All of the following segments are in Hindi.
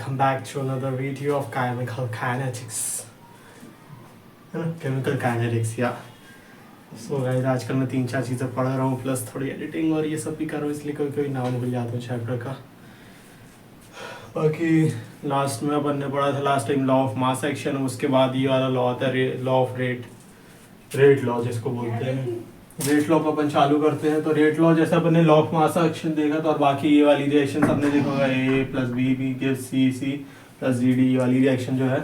welcome back to another video of chemical kinetics. है ना, केमिकल काइनेटिक्स या सो गाइस आजकल मैं 3-4 चीज़ें पढ़ रहा हूँ प्लस थोड़ी एडिटिंग और ये सब भी कर रहा हूँ, इसलिए कोई कोई नाम भूल जाता हूँ चैप्टर का. बाकी लास्ट में अपन ने पढ़ा था last time law of mass action, उसके बाद ये वाला लॉ था लॉ ऑफ रेट लॉ जिसको बोलते हैं. रेट लॉ को अपन चालू करते हैं. तो रेट लॉ जैसे अपन ने लॉ ऑफ मास एक्शन देखा था और बाकी ये वाली रिएक्शन सबने देखा होगा, A plus B B gives C C plus D D वाली रिएक्शन जो है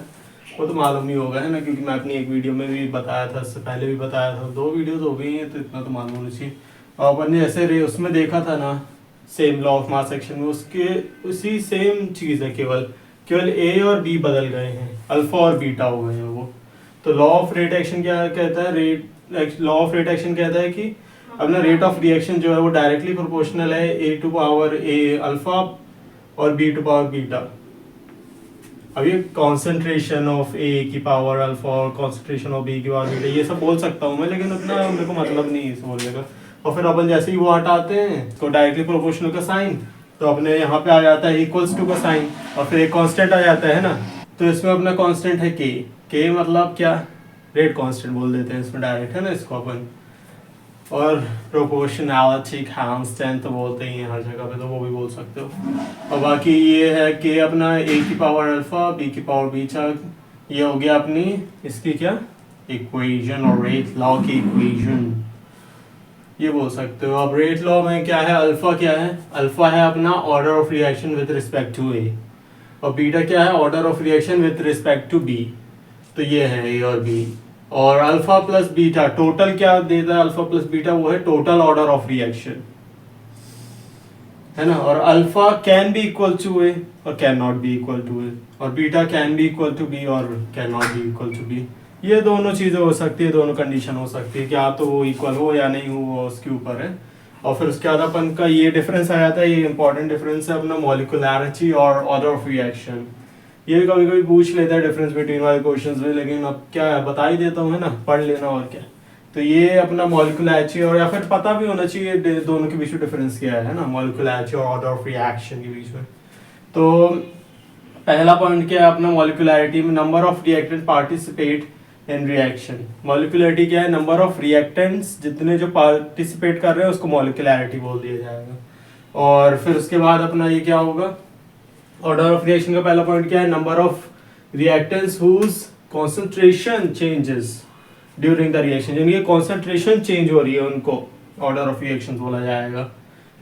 वो तो मालूम ही होगा, है ना, क्योंकि मैं अपनी एक वीडियो में भी बताया था, इससे पहले भी बताया था, 2 वीडियो तो हो गई हैं तो इतना तो मालूम होना चाहिए. और अपन ने जैसे उसमें देखा था ना same law of mass action में, उसके उसी सेम चीज़ है, केवल ए और बी बदल गए हैं, अल्फा और बीटा हो गए हैं वो. तो लॉ ऑफ रेट एक्शन क्या कहता है, लॉ ऑफ रेट एक्शन कहता है कि अपना रेट ऑफ रिएक्शन जो है वो डायरेक्टली प्रोपोर्शनल है ए टू पावर ए अल्फा और बी टू पावर बीटा. अब ये कॉन्सेंट्रेशन ऑफ ए की पावर अल्फा और कॉन्सेंट्रेशन ऑफ बी की पावर बीटा ये सब बोल सकता हूँ मैं, लेकिन उतना मेरे को मतलब नहीं है इस बोलने का. और फिर अपन जैसे ही वो हटाते हैं तो डायरेक्टली प्रोपोर्शनल का साइन, तो अपने यहाँ पे आ जाता है इक्वल्स टू का साइन और फिर एक कांस्टेंट आ जाता है ना. तो इसमें अपना कांस्टेंट है के मतलब क्या, रेट कांस्टेंट बोल देते हैं इसमें डायरेक्ट, है ना इसको अपन. और प्रोपोर्शनैलिटी कांस्टेंट तो बोलते ही हैं हर जगह पे, तो वो भी बोल सकते हो. और बाकी ये है कि अपना ए की पावर अल्फा बी की पावर बीटा, ये हो गया अपनी इसकी क्या इक्वेशन, और रेट लॉ की इक्वेशन ये बोल सकते हो. अब रेट लॉ में क्या है, अल्फा क्या है, अल्फा है अपना order of reaction with respect to A, और बीटा क्या है order of reaction with respect to B. तो ये है ए और बी. और अल्फा प्लस बीटा टोटल क्या देता है, अल्फा प्लस बीटा वो है टोटल ऑर्डर ऑफ रिएक्शन, है ना. और alpha can be equal to A और can not be equal to A, और beta can be equal to B और can not be equal to B. ये दोनों चीज़ें हो सकती है, दोनों कंडीशन हो सकती है कि आप तो वो इक्वल हो या नहीं हो, वो उसके ऊपर है. और फिर उसके बाद अपन का ये डिफरेंस आ जाता है, ये इंपॉर्टेंट डिफरेंस है अपना मॉलिक्यूलैरिटी और ऑर्डर ऑफ रिएक्शन. ये कभी कभी पूछ लेता है डिफरेंस बिटवीन वाले क्वेश्चंस में, लेकिन अब क्या है बता ही देता हूँ, है ना, पढ़ लेना और क्या. तो ये अपना मॉलिक्यूलैरिटी और या फिर पता भी होना चाहिए दोनों के बीच में डिफरेंस क्या है ना, मॉलिक्यूलैरिटी और ऑर्डर ऑफ रिएक्शन के बीच में. तो पहला पॉइंट क्या है अपना मॉलिक्यूलैरिटी में, number of reactant participate in reaction. Molecularity क्या है, नंबर ऑफ रिएक्टेंट्स जितने जो पार्टिसिपेट कर रहे हैं उसको मॉलिक्यूलैरिटी बोल दिया जाएगा. और फिर उसके बाद अपना ये क्या होगा, ऑर्डर ऑफ रिएक्शन का पहला पॉइंट क्या है, number of reactants whose concentration changes during the reaction, यानी कॉन्सेंट्रेशन चेंज हो रही है उनको ऑर्डर ऑफ रिएक्शन बोला जाएगा,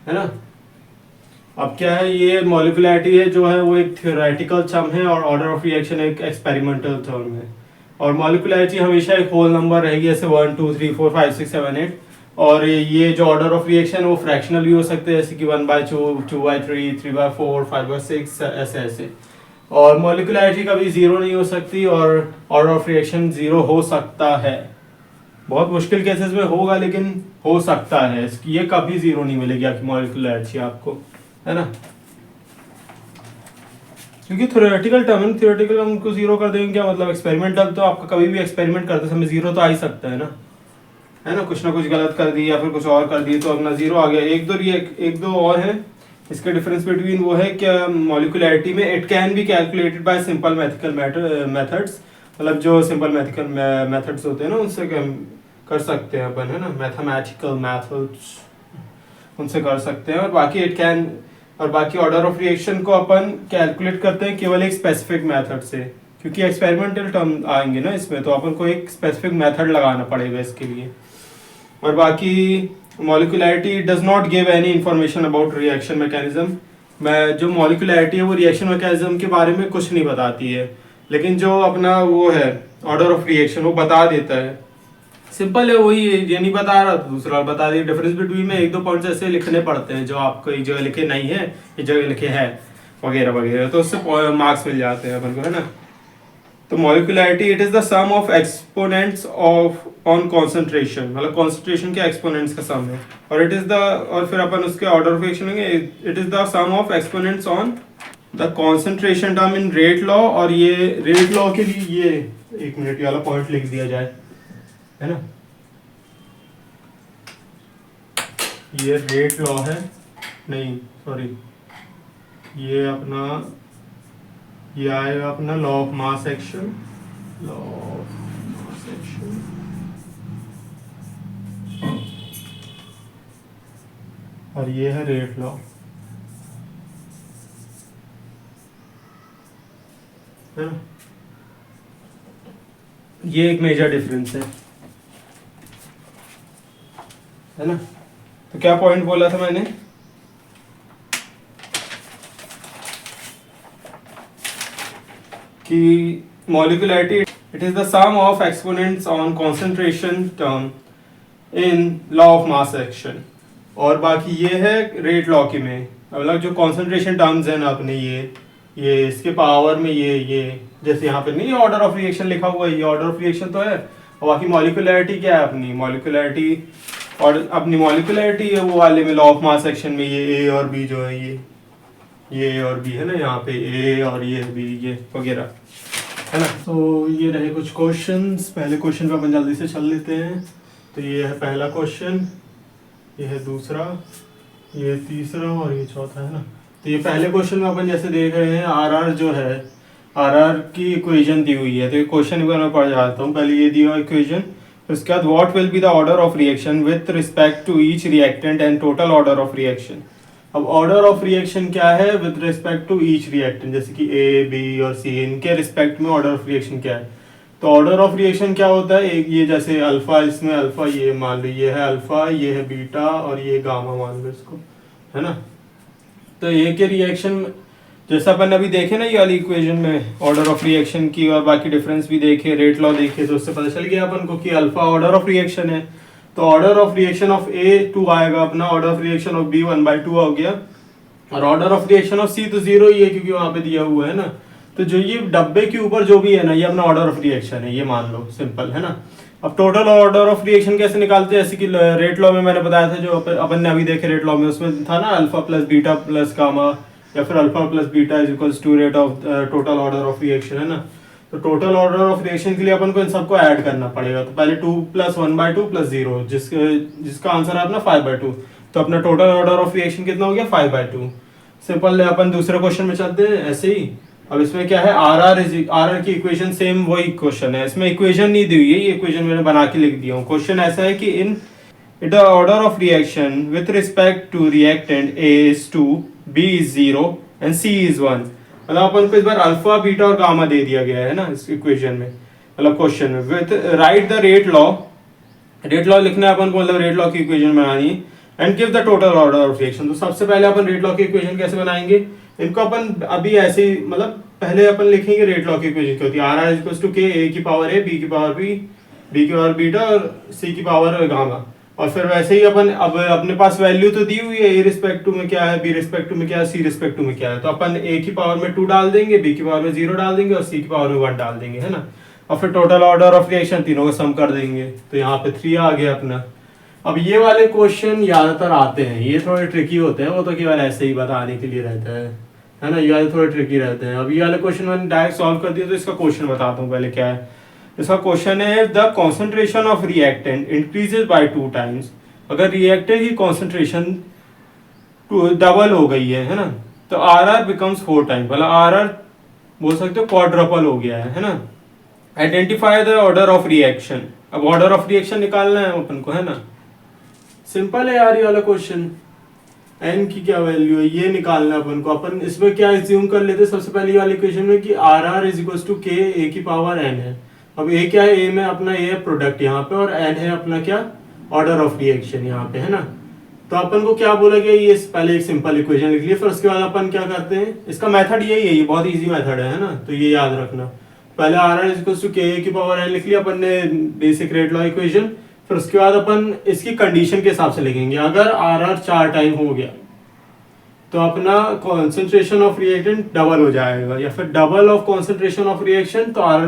है ना. अब क्या है, ये मॉलिक्यूलैरिटी है जो है वो एक थ्योरेटिकल टर्म है और ऑर्डर ऑफ रिएक्शन एक एक्सपेरिमेंटल टर्म है. और मॉलिक्यूलैरिटी हमेशा एक होल नंबर रहेगी, जैसे 1 2 3 4 5 6 7 8. और ये जो ऑर्डर ऑफ रिएक्शन वो फ्रैक्शनल भी हो सकते हैं, जैसे कि 1/2 2/3 3/4 5/6 ऐसे ऐसे. और मॉलिक्यूलैरिटी कभी जीरो नहीं हो सकती और ऑर्डर ऑफ रिएक्शन जीरो हो सकता है, बहुत मुश्किल केसेस में होगा लेकिन हो सकता है. ये कभी जीरो नहीं मिलेगी आपकी मॉलिक्यूलैरिटी आपको, है ना, क्योंकि थ्योरेटिकल टर्म है. थ्योरेटिकल हम उनको जीरो कर देंगे क्या मतलब, एक्सपेरिमेंटल तो आपका कभी भी एक्सपेरिमेंट करते समय जीरो तो आ ही सकता है ना कुछ ना कुछ गलत कर दी या फिर कुछ और कर दी तो अपना जीरो आ गया. एक दो और है इसके डिफरेंस बिटवीन, वो है क्या मॉलिक्यूलैरिटी में it can be calculated by simple mathematical methods, मतलब जो सिंपल मैथमेटिकल मेथड्स होते हैं ना उनसे कर सकते हैं अपन, है ना, मैथमेटिकल मेथड्स उनसे कर सकते हैं. और बाकी ऑर्डर ऑफ रिएक्शन को अपन कैलकुलेट करते हैं केवल एक स्पेसिफिक मेथड से, क्योंकि एक्सपेरिमेंटल टर्म आएंगे ना इसमें, तो अपन को एक स्पेसिफिक मेथड लगाना पड़ेगा इसके लिए. और बाकी molecularity does not give any information about reaction mechanism. जो मॉलिक्यूलैरिटी है वो रिएक्शन मैकेनिज्म के बारे में कुछ नहीं बताती है, लेकिन जो अपना वो है ऑर्डर ऑफ रिएक्शन वो बता देता है. सिंपल है, वही ये नहीं बता रहा तो दूसरा बता दिया. डिफरेंस बिटवीन में 1-2 पॉइंट्स ऐसे लिखने पड़ते हैं जो आपको एक जगह लिखे नहीं है एक जगह लिखे है वगैरह वगैरह, तो उससे मार्क्स मिल जाते हैं अपन को, है ना. तो molecularity it is the sum of exponents of on concentration, मतलब कॉन्सेंट्रेशन के एक्सपोनेंट्स का सम है. और इट इज द, और फिर अपन उसके ऑर्डर ऑफ रिएक्शन लेंगे, it is the sum of exponents on the concentration term in rate law. और ये रेट लॉ के लिए ये 1 मिनट वाला पॉइंट लिख दिया जाए, है ना, ये रेट लॉ है, नहीं सॉरी ये अपना ये आएगा अपना law of mass action, law of mass action, और ये है रेट लॉ, है ना। ये एक मेजर डिफरेंस है ना। तो क्या पॉइंट बोला था मैंने कि molecularity it is the sum of exponents on concentration term in law of mass action, और बाकी ये है रेट लॉ के में मतलब जो कंसंट्रेशन टर्म्स हैं ना अपने ये इसके पावर में ये जैसे यहाँ पे नहीं ऑर्डर ऑफ रिएक्शन लिखा हुआ है, ये ऑर्डर ऑफ रिएक्शन तो है, और बाकी मॉलिक्यूलैरिटी क्या है अपनी मॉलिक्यूलैरिटी, और अपनी मॉलिक्यूलैरिटी है वो वाले में लॉ ऑफ मास एक्शन में ये ए और बी जो है ये ए और बी है ना, यहाँ पे ए और ये बी ये वगैरह है ना। तो ये रहे कुछ क्वेश्चंस, पहले क्वेश्चन पे अपन जल्दी से चल लेते हैं। तो ये है पहला क्वेश्चन, ये है दूसरा, ये तीसरा और ये चौथा है ना। तो ये पहले क्वेश्चन में अपन जैसे देख रहे हैं आर जो है आर की इक्वेशन दी हुई है, तो ये क्वेश्चन मैं पढ़ जाता हूँ। पहले ये दी हुआ इक्वेशन, उसके बाद what will be the order of reaction with respect to each reactant and total order of reaction. अब ऑर्डर ऑफ रिएक्शन क्या है with respect to each reactant, जैसे कि ए बी और सी इनके रिस्पेक्ट में ऑर्डर ऑफ रिएक्शन क्या है। तो ऑर्डर ऑफ रिएक्शन क्या होता है, एक ये जैसे अल्फा, इसमें अल्फा ये मान लो ये है अल्फा, ये है बीटा और ये गामा मान लो इसको, है ना। तो एक के रिएक्शन जैसा अपन अभी देखे ना ये वाली इक्वेशन में ऑर्डर ऑफ रिएक्शन की, और बाकी डिफरेंस भी देखे, रेट लॉ देखे, तो उससे पता चल गया अपन को कि अल्फा ऑर्डर ऑफ रिएक्शन है। तो order of reaction of A 2 आएगा अपना, order of reaction of B 1/2 हो गया, और order of reaction of C तो 0 ही है क्योंकि वहां पे दिया हुआ है ना। तो जो ये डब्बे के ऊपर जो भी है ना ये अपना ऑर्डर ऑफ रिएक्शन है, ये मान लो सिंपल है ना। अब टोटल ऑर्डर ऑफ रिएक्शन कैसे निकालते हैं, जैसे कि रेट लॉ में मैंने बताया था, जो अपन ने अभी देखे रेट लॉ में, उसमें था ना alpha plus beta plus gamma, या फिर alpha plus beta is equals to rate of total order of reaction, है ना। तो टोटल ऑर्डर ऑफ रिएक्शन के लिए अपन को इन सबको ऐड करना पड़ेगा। तो पहले 2 + 1/2 + 0 जिसका आंसर है अपना 5/2। तो अपना टोटल ऑर्डर ऑफ रिएक्शन कितना हो गया 5/2। सिंपल है। अपन दूसरे क्वेश्चन में चलते हैं ऐसे ही। अब इसमें क्या है आर की इक्वेशन सेम वही क्वेश्चन है, इसमें इक्वेशन नहीं दी हुई है, ये इक्वेशन मैंने बना के लिख दिया हूँ। क्वेश्चन ऐसा है कि in the order of reaction with respect to reactant A is 2, B is 0 and C is 1। मतलब अपन को इस बार अल्फा बीटा और गामा दे दिया गया है ना इस इक्वेशन में, मतलब क्वेश्चन में। With right the rate law लिखना है अपन को, मतलब रेट लॉ की इक्वेशन बनानी है, and give the total order of reaction. तो सबसे पहले अपन रेट लॉ की इक्वेशन कैसे बनाएंगे, इनको अपन अभी ऐसे ही मतलब पहले अपन लिखेंगे रेट लॉ की इक्वेशन क्या होती है, आर इक्वल्स टू के, ए की पावर ए, बी की पावर बी, बी की पावर बीटा और सी की पावर गामा। और फिर वैसे ही अपन अब अपने पास वैल्यू तो दी हुई है, ए रिस्पेक्ट टू में क्या है, बी रिस्पेक्ट टू में क्या है, सी रिस्पेक्ट टू में क्या है। तो अपन ए की पावर में 2 डाल देंगे, बी की पावर में 0 डाल देंगे और सी की पावर में 1 डाल देंगे, है ना। और फिर टोटल ऑर्डर ऑफ रिएक्शन तीनों को सम कर देंगे, तो यहाँ पे 3 आ गया अपना। अब ये वाले क्वेश्चन ज्यादातर आते हैं, ये थोड़े ट्रिकी होते हैं, वो तो केवल ऐसे ही बताने के लिए रहता है ना। ये वाले थोड़े ट्रिकी रहते हैं। अब ये वाले क्वेश्चन मैंने डायरेक्ट सॉल्व कर दिया, तो इसका क्वेश्चन बताता हूँ पहले क्या है। इसका क्वेश्चन है the concentration of reactant increases by 2 times. अगर रिएक्टेंट की कॉन्सेंट्रेशन डबल हो गई है ना, तो आर बिकम्स 4 टाइम्स, मतलब आर बोल सकते हो क्वाड्रपल हो गया है ना। Identify the order of reaction. अब ऑर्डर ऑफ रिएक्शन निकालना है अपन को, है ना। सिंपल है यार ये वाला क्वेश्चन। एन की क्या वैल्यू है ये निकालना है अपन को। अपन इसमें क्या एज्यूम कर लेते हैं सबसे पहली वाली इक्वेशन में कि आर इज इक्वल टू के ए की पावर एन है। अब ए क्या है, ए में अपना ए है प्रोडक्ट यहाँ पे, और एन है अपना क्या ऑर्डर ऑफ रिएक्शन यहाँ पे, है ना। तो अपन को क्या बोला गया, ये पहले एक सिंपल इक्वेशन लिख लिया, फिर उसके बाद अपन क्या करते हैं, इसका मेथड यही है, ये बहुत इजी मेथड है ना। तो ये याद रखना, पहले आर इज इक्वल टू के ए की पावर एन लिख लिया अपन ने, बेसिक रेट लॉ इक्वेशन। फिर उसके बाद अपन इसकी कंडीशन के हिसाब से लिखेंगे। अगर आर 4 टाइम हो गया तो अपना कॉन्सेंट्रेशन ऑफ रिएक्टेंट डबल हो जाएगा, या फिर double of concentration of reaction तो आर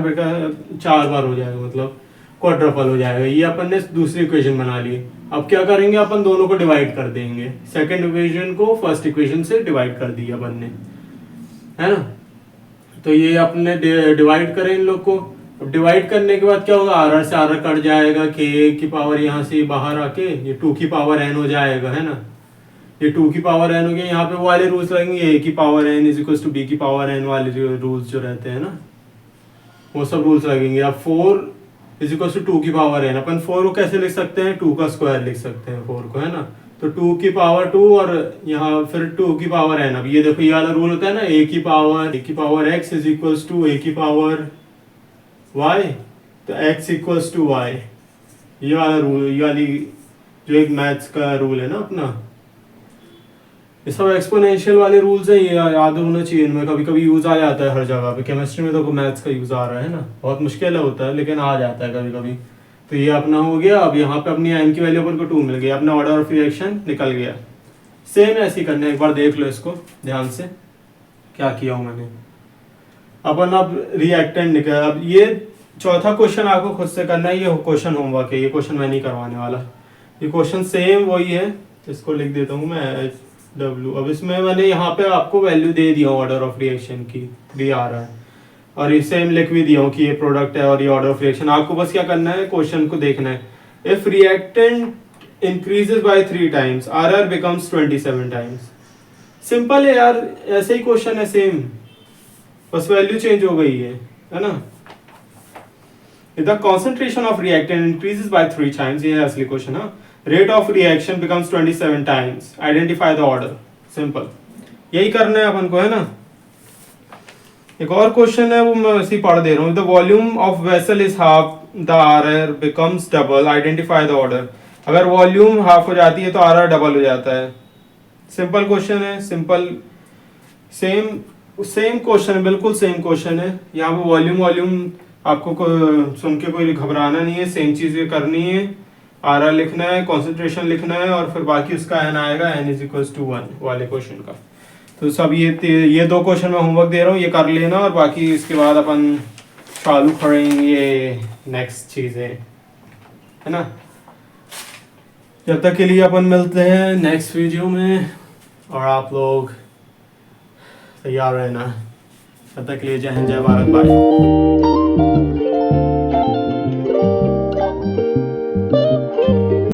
4 बार हो जाएगा, मतलब क्वाड्रपल हो जाएगा। ये अपन ने दूसरी इक्वेशन बना ली। अब क्या करेंगे, अपन दोनों को डिवाइड कर देंगे, सेकंड इक्वेशन को फर्स्ट इक्वेशन से डिवाइड कर दिया अपन ने, है ना। तो ये अपने डिवाइड करें इन लोग को। अब डिवाइड करने के बाद क्या होगा, आर से आर कट जाएगा, के की पावर यहाँ से बाहर आके ये 2 की पावर एन हो जाएगा, है ना। ये 2 की पावर n हो गया, यहाँ पे वो वाले रूल्स लगेंगे, a की power n is equal to b की पावर n वाले रूल्स जो रहते हैं ना, वो सब रूल्स लगेंगे। अब 4 इज इक्वल टू 2 की पावर n, अपन 4 को कैसे लिख सकते हैं, 2 का स्क्वायर लिख सकते हैं 4 को, है ना। तो 2 की पावर 2 और यहाँ फिर 2 की पावर n। अब ये देखो ये वाला रूल होता है ना, a की power x is equal to a की पावर y, तो x इक्वल्स टू y, ये वाला रूल, ये वाली जो एक मैथ्स का रूल है ना अपना, ये सब एक्सपोनेंशियल वाले रूल्स हैं, ये याद होना चाहिए, इनमें कभी कभी यूज आ जाता है हर जगह पे। केमिस्ट्री में तो मैथ्स का यूज आ रहा है ना, बहुत मुश्किल होता है लेकिन आ जाता है कभी कभी। तो ये अपना हो गया। अब यहाँ पे अपनी n की वैल्यू अपन को 2 मिल गई, अपना ऑर्डर ऑफ रिएक्शन निकल गया। सेम ऐसे ही करना है, एक बार देख लो इसको ध्यान से क्या किया हूँ मैंने। अपन अब रिएक्टेंट निकल, अब ये चौथा क्वेश्चन आपको खुद से करना है, ये क्वेश्चन होमवर्क है, ये क्वेश्चन मैं नहीं करवाने वाला। ये क्वेश्चन सेम वही है, इसको लिख देता हूँ मैं HW। अब इसमें मैंने यहाँ पे आपको वैल्यू दे दिया हूँ ऑर्डर ऑफ रिएक्शन की, 3 आ रहा है, और ये सेम लिख भी दिया हूँ कि ये प्रोडक्ट है और ये ऑर्डर ऑफ रिएक्शन। आपको बस क्या करना है, क्वेश्चन को देखना है। If reactant increases by 3 times RR becomes 27 times. Simple है यार, ऐसे ही क्वेश्चन है सेम, बस वैल्यू चेंज हो गई है ना। If the concentration of reactant increases by 3 times, ये है असली क्वेश्चन, हाँ, rate of reaction becomes 27 times, identify the order, simple, यही करना है अपन को, है ना। एक और क्वेश्चन है, वो मैं इसी पढ़ दे रहा हूँ। The volume of vessel is half, the RR becomes double, identify the order। अगर वॉल्यूम हाफ हो जाती है तो RR डबल हो जाता है। सिंपल क्वेश्चन है, सिंपल, सेम क्वेश्चन है, बिल्कुल सेम क्वेश्चन है। यहाँ पे वॉल्यूम आपको सुन के कोई घबराना नहीं है, सेम चीज़ें करनी है। RR लिखना है, कॉन्सेंट्रेशन लिखना है, और फिर बाकी उसका n आएगा, n इज इक्वल्स टू 1 वाले क्वेश्चन का। तो सब ये 2 क्वेश्चन मैं होमवर्क दे रहा हूँ, ये कर लेना, और बाकी इसके बाद अपन चालू करेंगे नेक्स्ट चीज़ें, है ना। जब तक के लिए अपन मिलते हैं नेक्स्ट वीडियो में, और आप लोग तैयार रहना। तब तक के लिए जय हिंद, जय भारत, बाय।